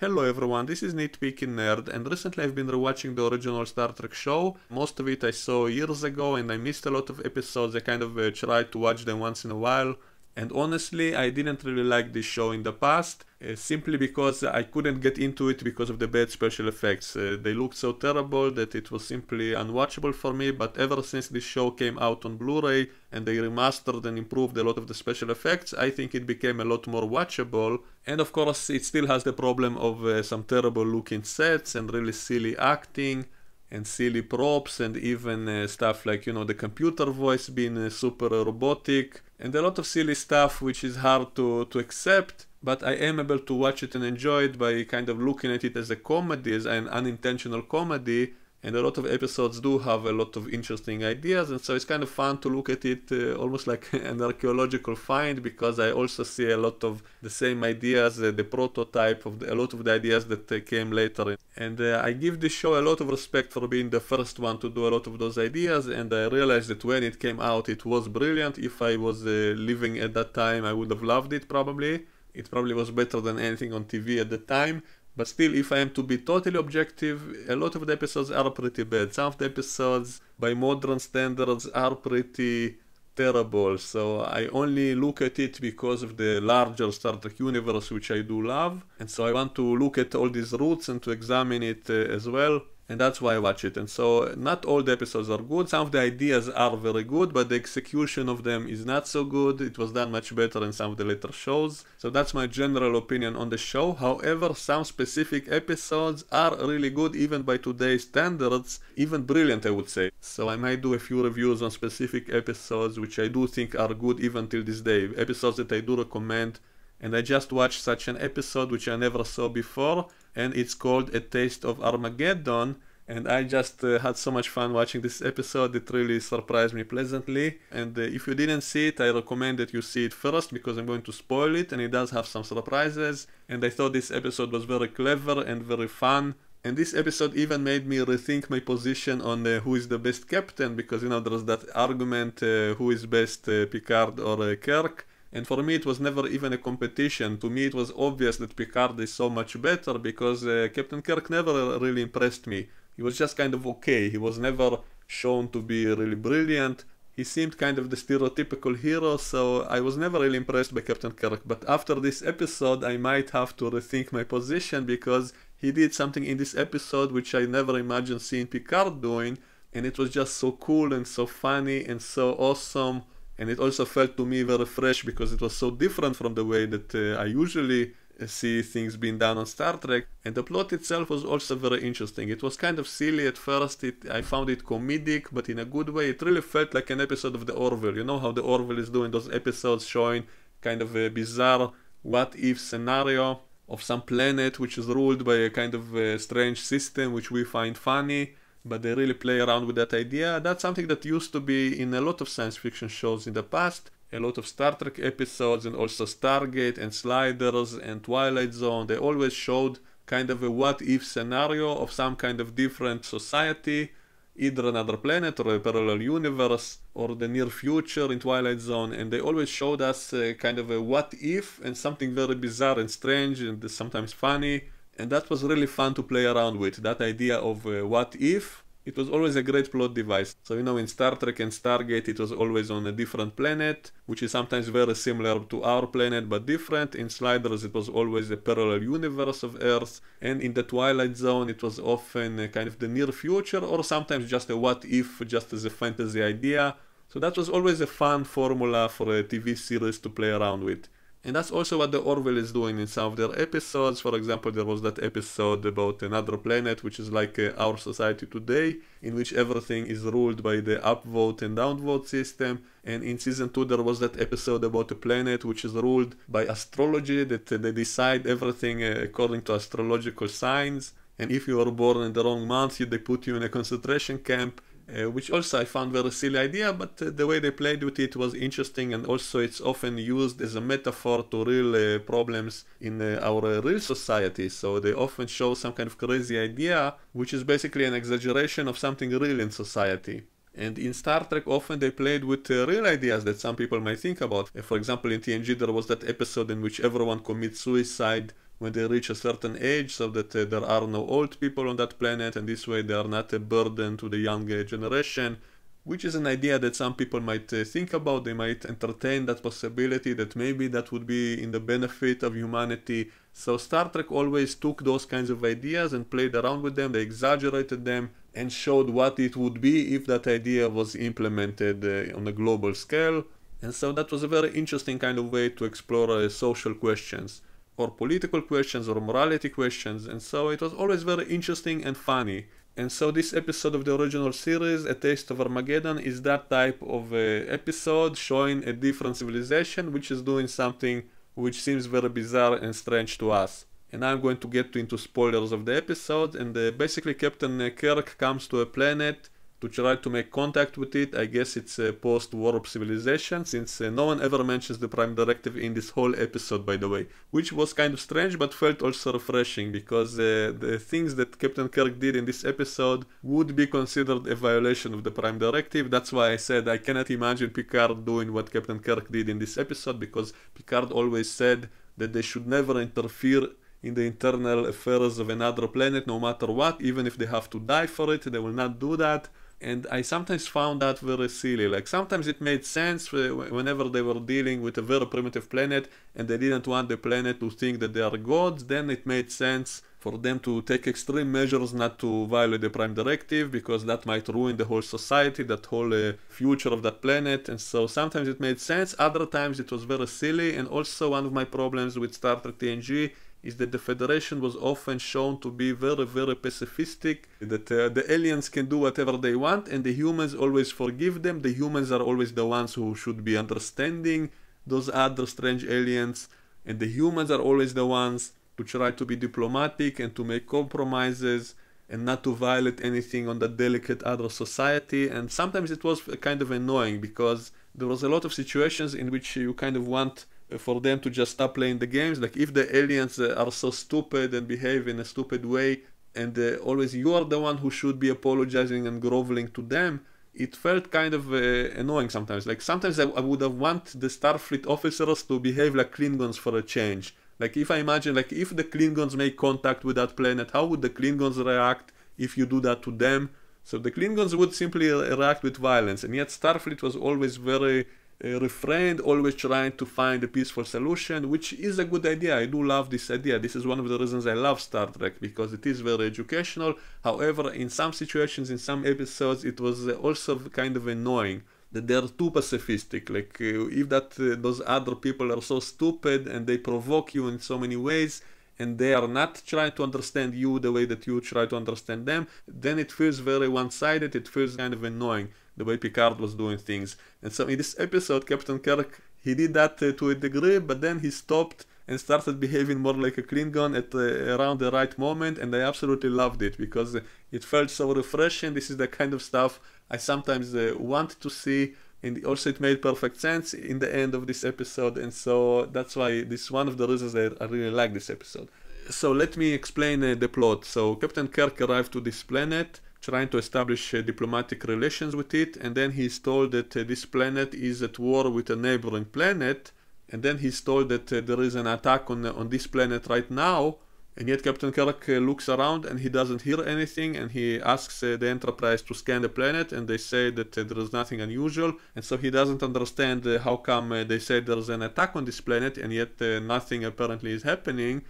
Hello everyone, this is Nitpicking Nerd, and recently I've been rewatching the original Star Trek show. Most of it I saw years ago and I missed a lot of episodes. I kind of tried to watch them once in a while. And honestly, I didn't really like this show in the past, simply because I couldn't get into it because of the bad special effects. They looked so terrible that it was simply unwatchable for me, but ever since this show came out on Blu-ray and they remastered and improved a lot of the special effects, I think it became a lot more watchable. And of course, it still has the problem of some terrible looking sets and really silly acting and silly props and even stuff like, the computer voice being super robotic and a lot of silly stuff which is hard to accept, but I am able to watch it and enjoy it by kind of looking at it as a comedy, as an unintentional comedy. And a lot of episodes do have a lot of interesting ideas, and so it's kind of fun to look at it almost like an archaeological find, because I also see a lot of the same ideas, the prototype of a lot of the ideas that came later. And I give this show a lot of respect for being the first one to do a lot of those ideas, and I realized that when it came out it was brilliant. If I was living at that time, I would have loved it probably. It probably was better than anything on TV at the time. But still, if I am to be totally objective, a lot of the episodes are pretty bad. Some of the episodes, by modern standards, are pretty terrible. So I only look at it because of the larger Star Trek universe, which I do love. And so I want to look at all these roots and to examine it as well. And that's why I watch it. And so not all the episodes are good. Some of the ideas are very good, but the execution of them is not so good. It was done much better in some of the later shows. So that's my general opinion on the show. However, some specific episodes are really good, even by today's standards, even brilliant, I would say. So I might do a few reviews on specific episodes which I do think are good even till this day. Episodes that I do recommend. And I just watched such an episode which I never saw before, and it's called A Taste of Armageddon, and I just had so much fun watching this episode. It really surprised me pleasantly, and if you didn't see it, I recommend that you see it first, because I'm going to spoil it, and it does have some surprises, and I thought this episode was very clever and very fun. And this episode even made me rethink my position on who is the best captain, because there's that argument, who is best, Picard or Kirk. And for me it was never even a competition. To me it was obvious that Picard is so much better, because Captain Kirk never really impressed me. He was just kind of okay. He was never shown to be really brilliant. He seemed kind of the stereotypical hero, so I was never really impressed by Captain Kirk. But after this episode I might have to rethink my position, because he did something in this episode which I never imagined seeing Picard doing, and it was just so cool and so funny and so awesome. And it also felt to me very fresh, because it was so different from the way that I usually see things being done on Star Trek. And the plot itself was also very interesting. It was kind of silly at first. I found it comedic, but in a good way. It really felt like an episode of the Orville. You know how the Orville is doing those episodes showing kind of a bizarre what-if scenario of some planet which is ruled by a kind of strange system which we find funny. But they really play around with that idea. That's something that used to be in a lot of science fiction shows in the past. A lot of Star Trek episodes, and also Stargate and Sliders and Twilight Zone. They always showed kind of a what-if scenario of some kind of different society, either another planet or a parallel universe or the near future in Twilight Zone. And they always showed us kind of a what-if and something very bizarre and strange and sometimes funny. And that was really fun to play around with, that idea of what if. It was always a great plot device. So in Star Trek and Stargate it was always on a different planet, which is sometimes very similar to our planet but different. In Sliders it was always a parallel universe of Earth, and in the Twilight Zone it was often kind of the near future, or sometimes just a what if, just as a fantasy idea. So that was always a fun formula for a TV series to play around with. And that's also what the Orville is doing in some of their episodes. For example, there was that episode about another planet, which is like our society today, in which everything is ruled by the upvote and downvote system. And in season 2 there was that episode about a planet which is ruled by astrology, that they decide everything according to astrological signs. And if you were born in the wrong month, they put you in a concentration camp. Which also I found very silly idea, but the way they played with it was interesting, and also it's often used as a metaphor to real problems in our real society. So they often show some kind of crazy idea, which is basically an exaggeration of something real in society. And in Star Trek often they played with real ideas that some people might think about. For example, in TNG there was that episode in which everyone commits suicide when they reach a certain age, so that there are no old people on that planet, and this way they are not a burden to the young generation, which is an idea that some people might think about. They might entertain that possibility that maybe that would be in the benefit of humanity. So Star Trek always took those kinds of ideas and played around with them. They exaggerated them and showed what it would be if that idea was implemented on a global scale. And so that was a very interesting kind of way to explore social questions, or political questions, or morality questions, and so it was always very interesting and funny. And so this episode of the original series, A Taste of Armageddon, is that type of episode showing a different civilization which is doing something which seems very bizarre and strange to us. And I'm going to get into spoilers of the episode, and basically Captain Kirk comes to a planet to try to make contact with it. I guess it's a post-warp civilization, since no one ever mentions the Prime Directive in this whole episode, by the way, which was kind of strange but felt also refreshing, because the things that Captain Kirk did in this episode would be considered a violation of the Prime Directive. That's why I said I cannot imagine Picard doing what Captain Kirk did in this episode, because Picard always said that they should never interfere in the internal affairs of another planet, no matter what. Even if they have to die for it, they will not do that. And I sometimes found that very silly. Like, sometimes it made sense whenever they were dealing with a very primitive planet and they didn't want the planet to think that they are gods, then it made sense for them to take extreme measures not to violate the Prime Directive, because that might ruin the whole society, that whole future of that planet. And so sometimes it made sense, other times it was very silly. And also one of my problems with Star Trek TNG is that the Federation was often shown to be very, very pacifistic, that the aliens can do whatever they want and the humans always forgive them. The humans are always the ones who should be understanding those other strange aliens, and the humans are always the ones to try to be diplomatic and to make compromises and not to violate anything on that delicate other society. And sometimes it was kind of annoying, because there was a lot of situations in which you kind of want for them to just stop playing the games. Like, if the aliens are so stupid and behave in a stupid way, and always you are the one who should be apologizing and groveling to them, it felt kind of annoying sometimes. Like, sometimes I would have want the Starfleet officers to behave like Klingons for a change. Like, if I imagine, like, if the Klingons make contact with that planet, how would the Klingons react if you do that to them? So the Klingons would simply react with violence, and yet Starfleet was always very refrained, always trying to find a peaceful solution, which is a good idea. I do love this idea. This is one of the reasons I love Star Trek, because it is very educational. However, in some situations, in some episodes, it was also kind of annoying that they are too pacifistic. Like, if those other people are so stupid and they provoke you in so many ways, and they are not trying to understand you the way that you try to understand them, then it feels very one-sided. It feels kind of annoying, the way Picard was doing things. And so in this episode, Captain Kirk, he did that to a degree, but then he stopped and started behaving more like a Klingon at around the right moment, and I absolutely loved it, because it felt so refreshing. This is the kind of stuff I sometimes want to see, and also it made perfect sense in the end of this episode, and so that's why this is one of the reasons I really like this episode. So let me explain the plot. So Captain Kirk arrived to this planet, trying to establish diplomatic relations with it, and then he's told that this planet is at war with a neighboring planet, and then he's told that there is an attack on this planet right now, and yet Captain Kirk looks around and he doesn't hear anything, and he asks the Enterprise to scan the planet, and they say that there is nothing unusual, and so he doesn't understand how come they say there is an attack on this planet and yet nothing apparently is happening.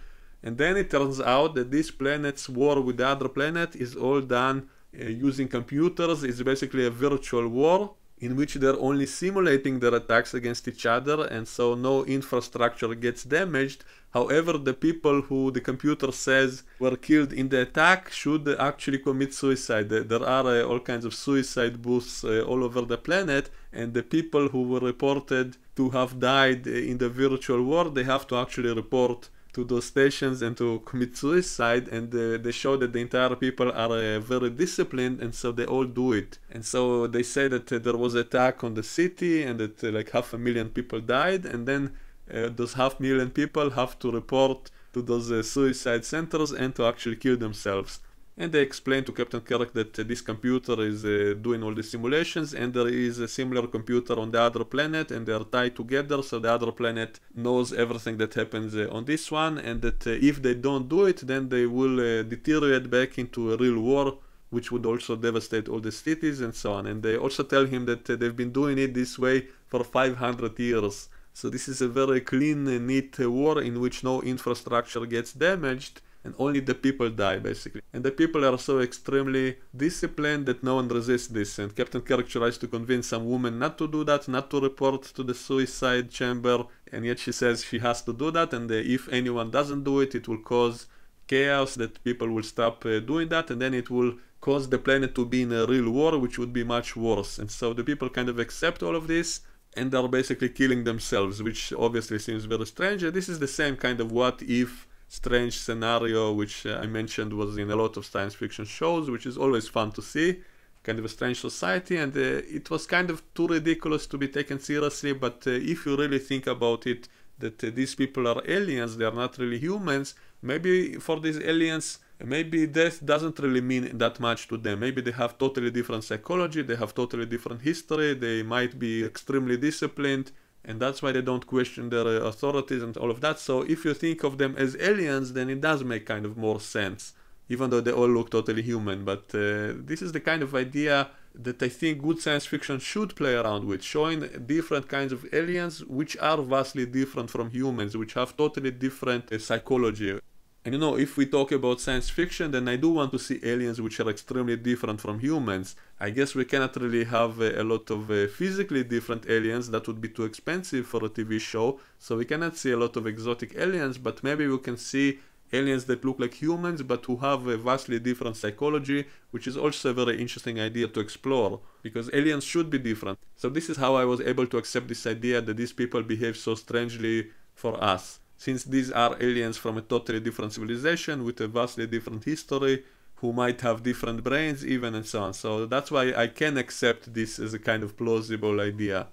And then it turns out that this planet's war with the other planet is all done using computers. It's basically a virtual war in which they're only simulating their attacks against each other, and so no infrastructure gets damaged. However, the people who the computer says were killed in the attack should actually commit suicide. There are all kinds of suicide booths all over the planet, and the people who were reported to have died in the virtual war, they have to actually report to those stations and to commit suicide, and they show that the entire people are very disciplined, and so they all do it. And so they say that there was an attack on the city and that like 500,000 people died, and then those 500,000 people have to report to those suicide centers and to actually kill themselves. and they explain to Captain Kirk that this computer is doing all the simulations, and there is a similar computer on the other planet, and they are tied together, so the other planet knows everything that happens on this one, and that if they don't do it, then they will deteriorate back into a real war, which would also devastate all the cities and so on. And they also tell him that they've been doing it this way for 500 years. So this is a very clean, neat war in which no infrastructure gets damaged, and only the people die, basically. And the people are so extremely disciplined that no one resists this. And Captain Kirk tries to convince some woman not to do that, not to report to the suicide chamber, and yet she says she has to do that, and if anyone doesn't do it, it will cause chaos, that people will stop doing that, and then it will cause the planet to be in a real war, which would be much worse. And so the people kind of accept all of this, and are basically killing themselves, which obviously seems very strange. And this is the same kind of what if strange scenario which I mentioned was in a lot of science fiction shows, which is always fun to see. Kind of a strange society, and it was kind of too ridiculous to be taken seriously, but if you really think about it, that these people are aliens, they are not really humans, maybe for these aliens, maybe death doesn't really mean that much to them. Maybe they have totally different psychology, they have totally different history, they might be extremely disciplined, and that's why they don't question their authorities and all of that. So if you think of them as aliens, then it does make kind of more sense, even though they all look totally human. But this is the kind of idea that I think good science fiction should play around with, showing different kinds of aliens which are vastly different from humans, which have totally different psychology. And you know, if we talk about science fiction, then I do want to see aliens which are extremely different from humans. I guess we cannot really have a lot of physically different aliens, that would be too expensive for a TV show, so we cannot see a lot of exotic aliens, but maybe we can see aliens that look like humans but who have a vastly different psychology, which is also a very interesting idea to explore, because aliens should be different. So this is how I was able to accept this idea that these people behave so strangely for us, since these are aliens from a totally different civilization with a vastly different history, who might have different brains even, and so on. So that's why I can accept this as a kind of plausible idea.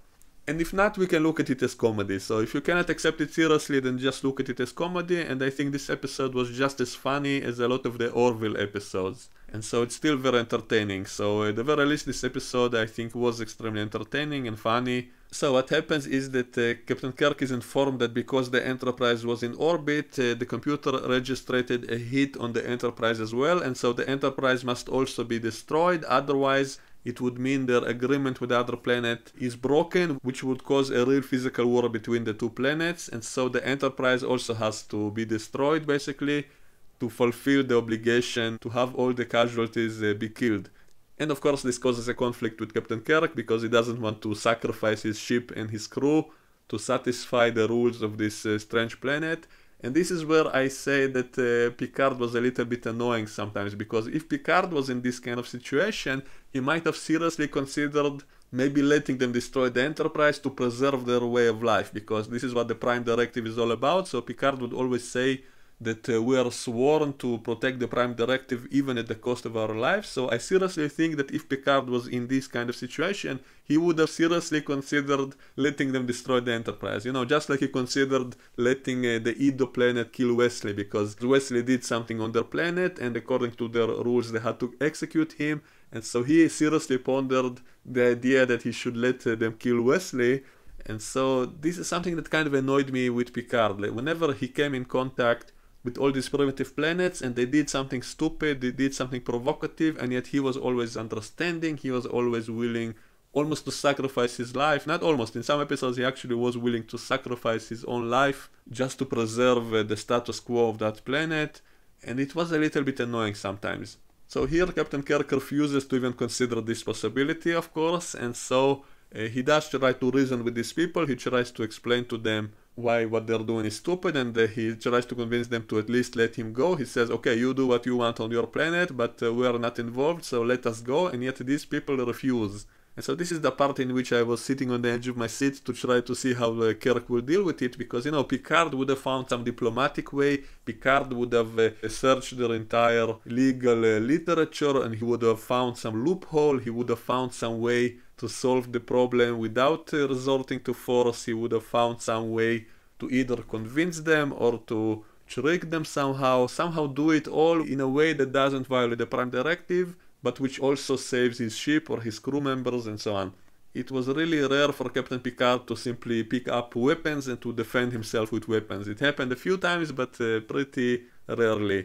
And if not, we can look at it as comedy. So if you cannot accept it seriously, then just look at it as comedy, and I think this episode was just as funny as a lot of the Orville episodes. And so it's still very entertaining. So at the very least, this episode I think was extremely entertaining and funny. So what happens is that Captain Kirk is informed that because the Enterprise was in orbit, the computer registered a hit on the Enterprise as well, and so the Enterprise must also be destroyed, otherwise it would mean their agreement with the other planet is broken, which would cause a real physical war between the two planets, and so the Enterprise also has to be destroyed, basically, to fulfill the obligation to have all the casualties be killed. And of course this causes a conflict with Captain Kirk, because he doesn't want to sacrifice his ship and his crew to satisfy the rules of this strange planet. And this is where I say that Picard was a little bit annoying sometimes, because if Picard was in this kind of situation, he might have seriously considered maybe letting them destroy the Enterprise to preserve their way of life, because this is what the Prime Directive is all about. So Picard would always say that we are sworn to protect the Prime Directive even at the cost of our lives. So I seriously think that if Picard was in this kind of situation, he would have seriously considered letting them destroy the Enterprise. You know, just like he considered letting the Edo planet kill Wesley, because Wesley did something on their planet, and according to their rules they had to execute him. And so he seriously pondered the idea that he should let them kill Wesley. And so this is something that kind of annoyed me with Picard. Like, whenever he came in contact with all these primitive planets and they did something stupid, they did something provocative, and yet he was always understanding, he was always willing almost to sacrifice his life. Not almost, in some episodes he actually was willing to sacrifice his own life just to preserve the status quo of that planet, and it was a little bit annoying sometimes. So here Captain Kirk refuses to even consider this possibility, of course, and so he does try to reason with these people. He tries to explain to them why what they're doing is stupid, and he tries to convince them to at least let him go. He says, okay, you do what you want on your planet, but we are not involved, so let us go. And yet these people refuse. And so this is the part in which I was sitting on the edge of my seat to try to see how Kirk will deal with it, because, you know, Picard would have found some diplomatic way. Picard would have searched their entire legal literature, and he would have found some loophole. He would have found some way to solve the problem without resorting to force. He would have found some way to either convince them or to trick them somehow do it all in a way that doesn't violate the Prime Directive, but which also saves his ship or his crew members and so on. It was really rare for Captain Picard to simply pick up weapons and to defend himself with weapons. It happened a few times, but pretty rarely.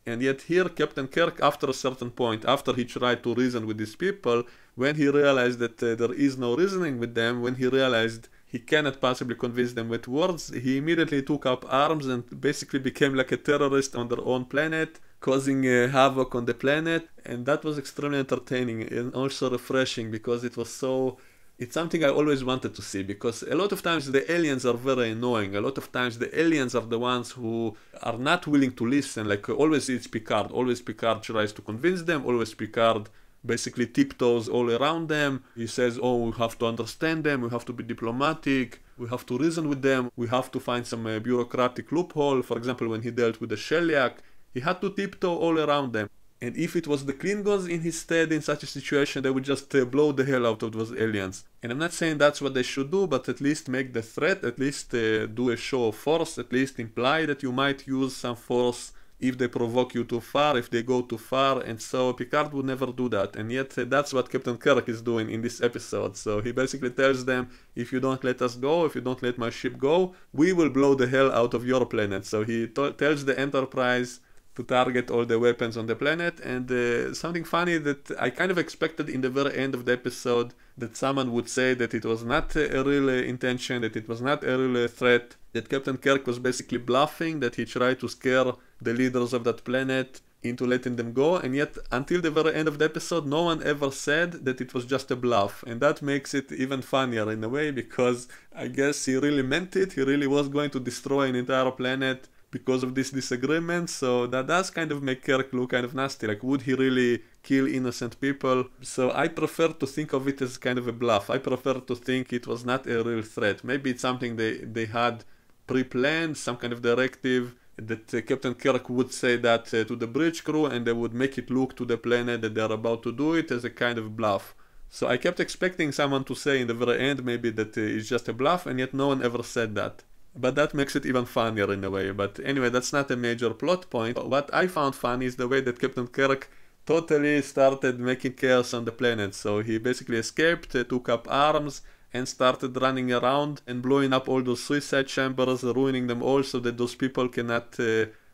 And yet here Captain Kirk, after a certain point, after he tried to reason with these people, when he realized that there is no reasoning with them, when he realized he cannot possibly convince them with words, he immediately took up arms and basically became like a terrorist on their own planet, causing havoc on the planet. And that was extremely entertaining and also refreshing, because it's something I always wanted to see, because a lot of times the aliens are very annoying. A lot of times the aliens are the ones who are not willing to listen. Like always it's Picard. Always Picard tries to convince them. Always Picard basically tiptoes all around them. He says, oh, we have to understand them. We have to be diplomatic. We have to reason with them. We have to find some bureaucratic loophole. For example, when he dealt with the Shellyak, he had to tiptoe all around them. And if it was the Klingons in his stead in such a situation, they would just blow the hell out of those aliens. And I'm not saying that's what they should do, but at least make the threat, at least do a show of force, at least imply that you might use some force if they provoke you too far, if they go too far. And so Picard would never do that. And yet that's what Captain Kirk is doing in this episode. So he basically tells them, if you don't let us go, if you don't let my ship go, we will blow the hell out of your planet. So he tells the Enterprise to target all the weapons on the planet. And something funny that I kind of expected in the very end of the episode, that someone would say that it was not a real intention, that it was not a real threat, that Captain Kirk was basically bluffing, that he tried to scare the leaders of that planet into letting them go. And yet until the very end of the episode, no one ever said that it was just a bluff. And that makes it even funnier in a way, because I guess he really meant it. He really was going to destroy an entire planet because of this disagreement. So that does kind of make Kirk look kind of nasty. Like, would he really kill innocent people? So I prefer to think of it as kind of a bluff. I prefer to think it was not a real threat. Maybe it's something they had pre-planned, some kind of directive that Captain Kirk would say that to the bridge crew, and they would make it look to the planet that they're about to do it as a kind of bluff. So I kept expecting someone to say in the very end maybe that it's just a bluff, and yet no one ever said that. But that makes it even funnier in a way. But anyway, that's not a major plot point. What I found funny is the way that Captain Kirk totally started making chaos on the planet. So he basically escaped, took up arms, and started running around and blowing up all those suicide chambers, ruining them all so that those people cannot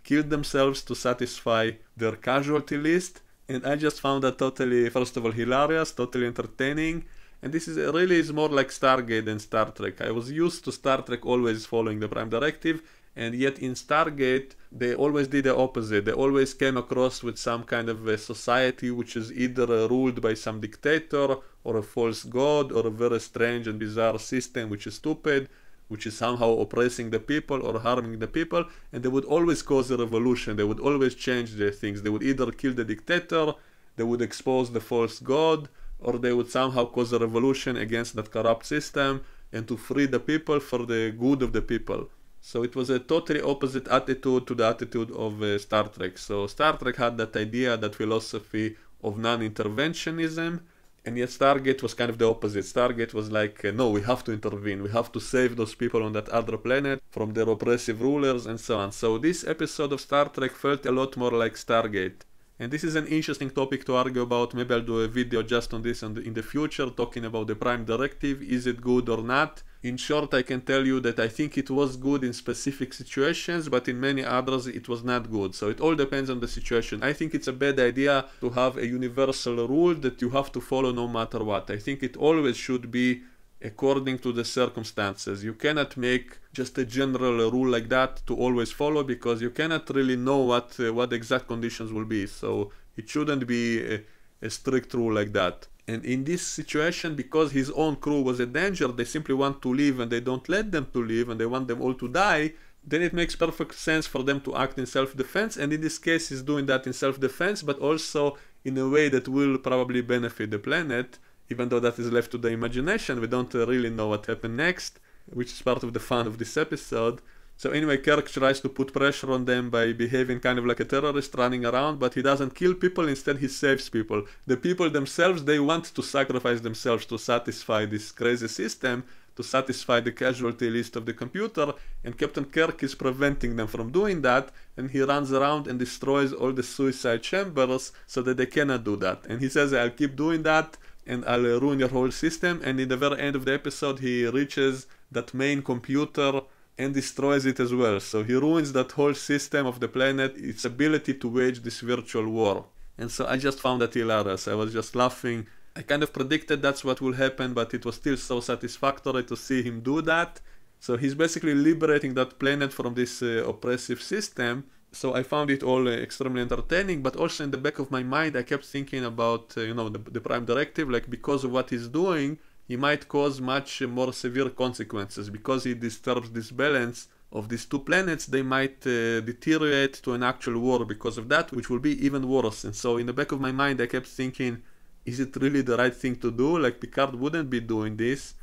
kill themselves to satisfy their casualty list. And I just found that totally, first of all, hilarious, totally entertaining. And this is really is more like Stargate than Star Trek. I was used to Star Trek always following the Prime Directive, and yet in Stargate they always did the opposite. They always came across with some kind of a society which is either ruled by some dictator or a false god or a very strange and bizarre system which is stupid, which is somehow oppressing the people or harming the people, and they would always cause a revolution. They would always change the things. They would either kill the dictator, they would expose the false god, or they would somehow cause a revolution against that corrupt system and to free the people for the good of the people. So it was a totally opposite attitude to the attitude of Star Trek. So Star Trek had that idea, that philosophy of non-interventionism, and yet Stargate was kind of the opposite. Stargate was like, no, we have to intervene. We have to save those people on that other planet from their oppressive rulers and so on. So this episode of Star Trek felt a lot more like Stargate. And this is an interesting topic to argue about. Maybe I'll do a video just on this in the future, talking about the Prime Directive. Is it good or not? In short, I can tell you that I think it was good in specific situations, but in many others it was not good. So it all depends on the situation. I think it's a bad idea to have a universal rule that you have to follow no matter what. I think it always should be according to the circumstances. You cannot make just a general rule like that to always follow, because you cannot really know what the exact conditions will be. So it shouldn't be a strict rule like that. And in this situation, because his own crew was a danger, they simply want to leave and they don't let them to leave and they want them all to die, then it makes perfect sense for them to act in self-defense. And in this case he's doing that in self-defense, but also in a way that will probably benefit the planet. Even though that is left to the imagination, we don't really know what happened next, which is part of the fun of this episode. So anyway, Kirk tries to put pressure on them by behaving kind of like a terrorist, running around, but he doesn't kill people, instead he saves people. The people themselves, they want to sacrifice themselves to satisfy this crazy system, to satisfy the casualty list of the computer, and Captain Kirk is preventing them from doing that, and he runs around and destroys all the suicide chambers so that they cannot do that. And he says, I'll keep doing that, and I'll ruin your whole system. And in the very end of the episode, he reaches that main computer and destroys it as well. So he ruins that whole system of the planet, its ability to wage this virtual war. And so I just found that hilarious. I was just laughing. I kind of predicted that's what will happen, but it was still so satisfactory to see him do that. So he's basically liberating that planet from this oppressive system. So I found it all extremely entertaining, but also in the back of my mind I kept thinking about the Prime Directive, like because of what he's doing, he might cause much more severe consequences. Because he disturbs this balance of these two planets, they might deteriorate to an actual war because of that, which will be even worse. And so in the back of my mind I kept thinking, is it really the right thing to do? Like, Picard wouldn't be doing this.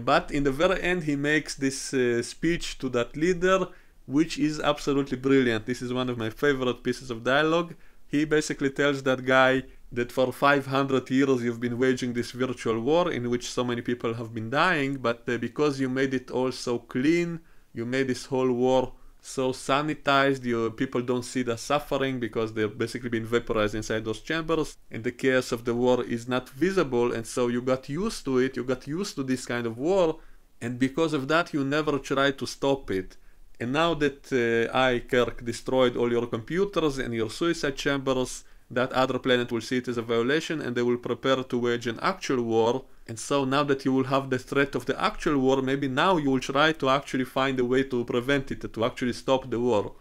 But in the very end he makes this speech to that leader, which is absolutely brilliant. This is one of my favorite pieces of dialogue. He basically tells that guy that for 500 years you've been waging this virtual war in which so many people have been dying, but because you made it all so clean, you made this whole war so sanitized, people don't see the suffering because they're basically being vaporized inside those chambers, and the chaos of the war is not visible, and so you got used to it, you got used to this kind of war, and because of that you never tried to stop it. And now that I, Kirk, destroyed all your computers and your suicide chambers, that other planet will see it as a violation and they will prepare to wage an actual war. And so now that you will have the threat of the actual war, maybe now you will try to actually find a way to prevent it, to actually stop the war,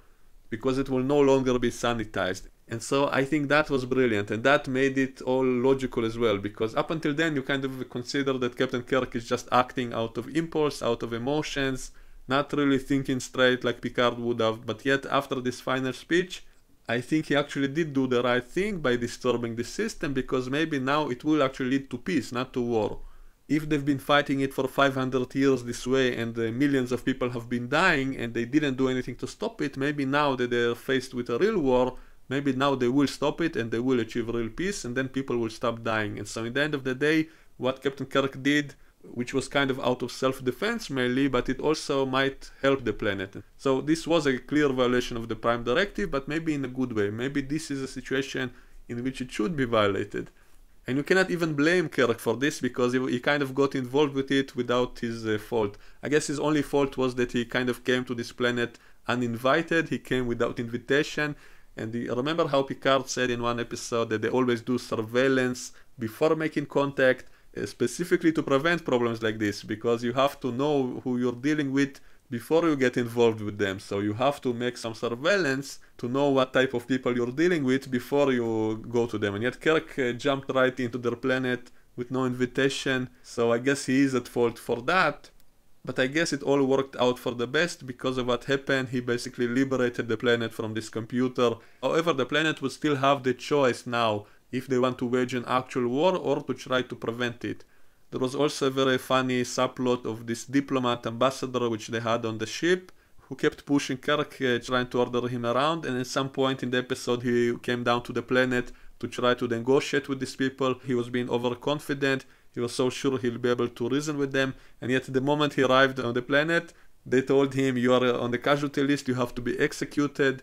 because it will no longer be sanitized. And so I think that was brilliant, and that made it all logical as well, because up until then you kind of consider that Captain Kirk is just acting out of impulse, out of emotions, not really thinking straight like Picard would have. But yet after this final speech, I think he actually did do the right thing by disturbing the system, because maybe now it will actually lead to peace, not to war. If they've been fighting it for 500 years this way and millions of people have been dying and they didn't do anything to stop it, maybe now that they're faced with a real war, maybe now they will stop it and they will achieve real peace, and then people will stop dying. And so in the end of the day, what Captain Kirk did, which was kind of out of self-defense mainly, but it also might help the planet. So this was a clear violation of the Prime Directive, but maybe in a good way. Maybe this is a situation in which it should be violated. And you cannot even blame Kirk for this, because he kind of got involved with it without his fault. I guess his only fault was that he kind of came to this planet uninvited, he came without invitation. And remember how Picard said in one episode that they always do surveillance before making contact, specifically to prevent problems like this, because you have to know who you're dealing with before you get involved with them. So you have to make some surveillance to know what type of people you're dealing with before you go to them. And yet Kirk jumped right into their planet with no invitation, so I guess he is at fault for that. But I guess it all worked out for the best because of what happened. He basically liberated the planet from this computer. However, the planet would still have the choice now if they want to wage an actual war or to try to prevent it. There was also a very funny subplot of this diplomat ambassador which they had on the ship, who kept pushing Kirk, trying to order him around, and at some point in the episode he came down to the planet to try to negotiate with these people. He was being overconfident, he was so sure he'll be able to reason with them, and yet the moment he arrived on the planet, they told him, you are on the casualty list, you have to be executed.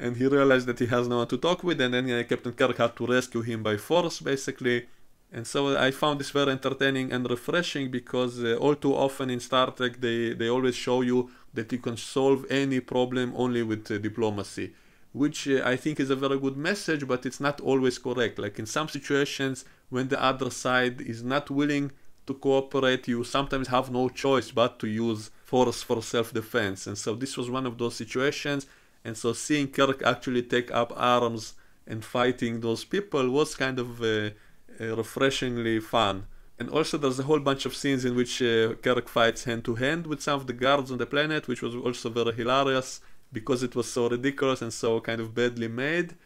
And he realized that he has no one to talk with, and then Captain Kirk had to rescue him by force, basically. And so I found this very entertaining and refreshing, because all too often in Star Trek they always show you that you can solve any problem only with diplomacy, which I think is a very good message, but it's not always correct. Like in some situations, when the other side is not willing to cooperate, you sometimes have no choice but to use force for self-defense. And so this was one of those situations. And so seeing Kirk actually take up arms and fighting those people was kind of refreshingly fun. And also there's a whole bunch of scenes in which Kirk fights hand to hand with some of the guards on the planet, which was also very hilarious because it was so ridiculous and so kind of badly made.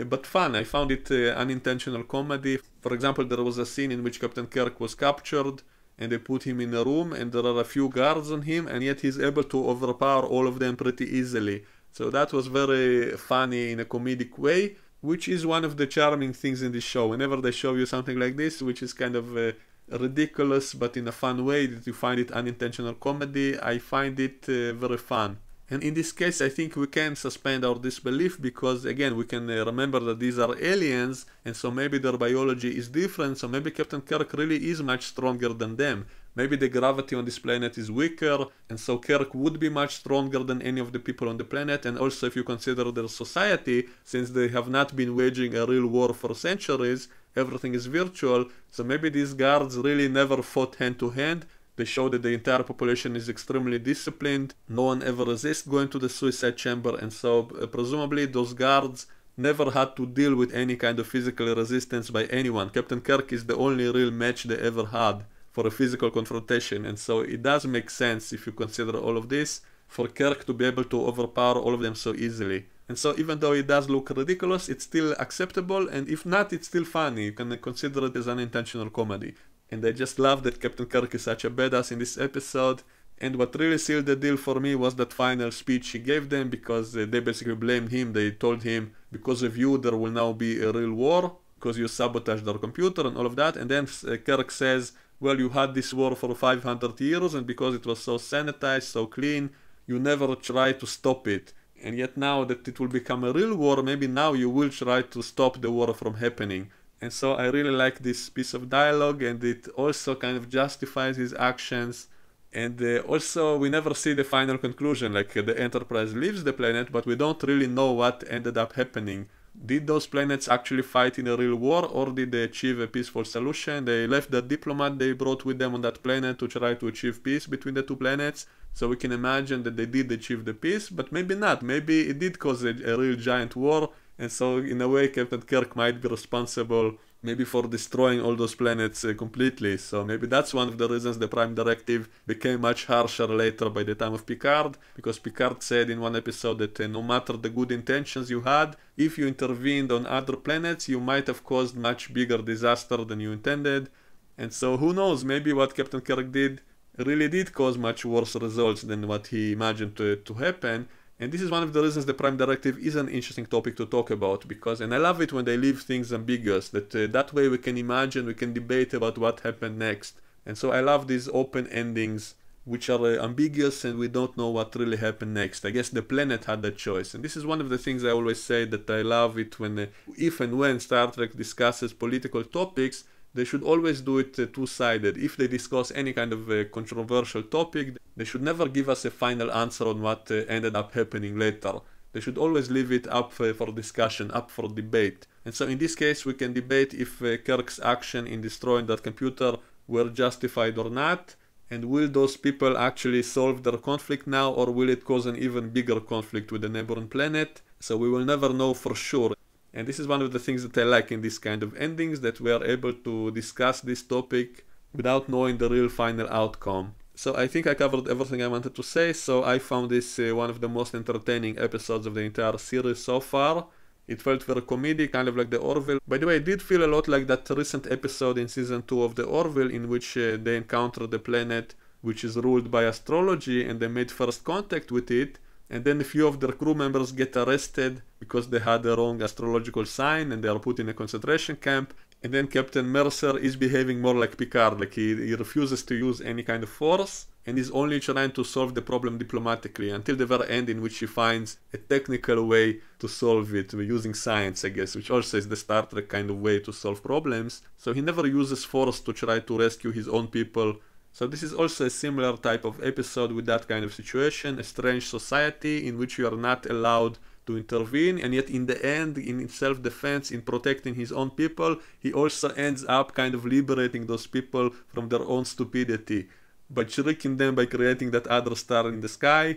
But fun. I found it unintentional comedy. For example, there was a scene in which Captain Kirk was captured and they put him in a room and there are a few guards on him, and yet he's able to overpower all of them pretty easily. So that was very funny in a comedic way, which is one of the charming things in this show. Whenever they show you something like this, which is kind of ridiculous but in a fun way, that you find it unintentional comedy, I find it very fun. And in this case, I think we can suspend our disbelief because, again, we can remember that these are aliens, and so maybe their biology is different, so maybe Captain Kirk really is much stronger than them. Maybe the gravity on this planet is weaker, and so Kirk would be much stronger than any of the people on the planet. And also, if you consider their society, since they have not been waging a real war for centuries, everything is virtual, so maybe these guards really never fought hand to hand. They show that the entire population is extremely disciplined, no one ever resists going to the suicide chamber, and so presumably those guards never had to deal with any kind of physical resistance by anyone. Captain Kirk is the only real match they ever had for a physical confrontation, and so it does make sense, if you consider all of this, for Kirk to be able to overpower all of them so easily. And so even though it does look ridiculous, it's still acceptable, and if not, it's still funny. You can consider it as unintentional comedy. And I just love that Captain Kirk is such a badass in this episode. And what really sealed the deal for me was that final speech he gave them, because they basically blamed him. They told him, because of you there will now be a real war, because you sabotaged our computer and all of that. And then Kirk says, well, you had this war for 500 years, and because it was so sanitized, so clean, you never tried to stop it. And yet now that it will become a real war, maybe now you will try to stop the war from happening. And so I really like this piece of dialogue, and it also kind of justifies his actions. And also we never see the final conclusion, like the Enterprise leaves the planet, but we don't really know what ended up happening. Did those planets actually fight in a real war, or did they achieve a peaceful solution? They left the diplomat they brought with them on that planet to try to achieve peace between the two planets. So we can imagine that they did achieve the peace, but maybe not. Maybe it did cause a real giant war. And so in a way Captain Kirk might be responsible maybe for destroying all those planets completely. So maybe that's one of the reasons the Prime Directive became much harsher later by the time of Picard, because Picard said in one episode that no matter the good intentions you had, if you intervened on other planets, you might have caused much bigger disaster than you intended. And so who knows, maybe what Captain Kirk did really did cause much worse results than what he imagined to happen. And this is one of the reasons the Prime Directive is an interesting topic to talk about, because, and I love it when they leave things ambiguous, that way we can imagine, we can debate about what happened next. And so I love these open endings, which are ambiguous and we don't know what really happened next. I guess the planet had that choice. And this is one of the things I always say, that I love it when, if and when Star Trek discusses political topics, they should always do it two-sided. If they discuss any kind of controversial topic, they should never give us a final answer on what ended up happening later. They should always leave it up for discussion, up for debate. And so in this case, we can debate if Kirk's action in destroying that computer were justified or not, and will those people actually solve their conflict now, or will it cause an even bigger conflict with the neighboring planet? So we will never know for sure. And this is one of the things that I like in this kind of endings, that we are able to discuss this topic without knowing the real final outcome. So I think I covered everything I wanted to say, so I found this one of the most entertaining episodes of the entire series so far. It felt very comedic, kind of like the Orville. By the way, it did feel a lot like that recent episode in season 2 of the Orville, in which they encountered the planet which is ruled by astrology, and they made first contact with it. And then a few of their crew members get arrested because they had the wrong astrological sign, and they are put in a concentration camp. And then Captain Mercer is behaving more like Picard, like he refuses to use any kind of force, and is only trying to solve the problem diplomatically, until the very end, in which he finds a technical way to solve it, using science, I guess, which also is the Star Trek kind of way to solve problems. So he never uses force to try to rescue his own people. So this is also a similar type of episode with that kind of situation, a strange society in which you are not allowed to intervene, and yet in the end, in self-defense, in protecting his own people, he also ends up kind of liberating those people from their own stupidity, by tricking them by creating that other star in the sky,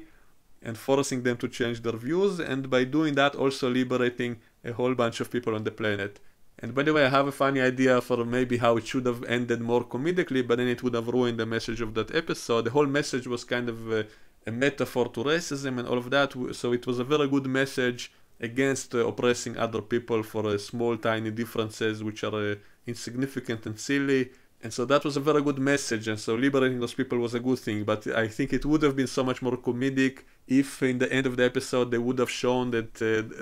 and forcing them to change their views, and by doing that also liberating a whole bunch of people on the planet. And by the way, I have a funny idea for maybe how it should have ended more comedically, but then it would have ruined the message of that episode. The whole message was kind of a metaphor to racism and all of that, so it was a very good message against oppressing other people for small tiny differences which are insignificant and silly. And so that was a very good message, and so liberating those people was a good thing. But I think it would have been so much more comedic if in the end of the episode they would have shown that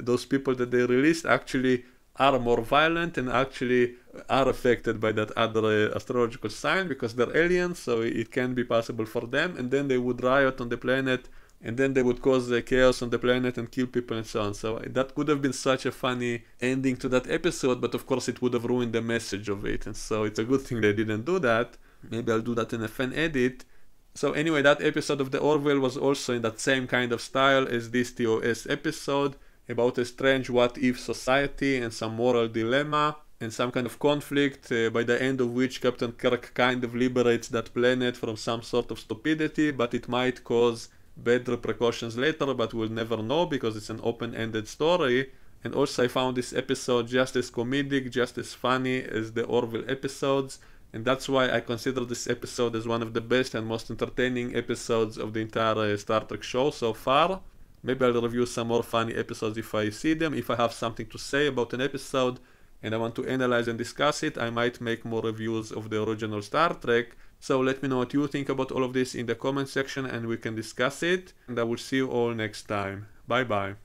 those people that they released actually are more violent and actually are affected by that other astrological sign because they're aliens, so it can be possible for them, and then they would riot on the planet, and then they would cause chaos on the planet and kill people and so on. So that could have been such a funny ending to that episode, but of course it would have ruined the message of it, and so it's a good thing they didn't do that. Maybe I'll do that in a fan edit. So anyway, that episode of the Orville was also in that same kind of style as this TOS episode, about a strange what-if society and some moral dilemma and some kind of conflict, by the end of which Captain Kirk kind of liberates that planet from some sort of stupidity, but it might cause bad repercussions later, but we'll never know because it's an open-ended story. And also I found this episode just as comedic, just as funny as the Orville episodes, and that's why I consider this episode as one of the best and most entertaining episodes of the entire Star Trek show so far. Maybe I'll review some more funny episodes if I see them. If I have something to say about an episode and I want to analyze and discuss it, I might make more reviews of the original Star Trek. So let me know what you think about all of this in the comment section and we can discuss it. And I will see you all next time. Bye bye.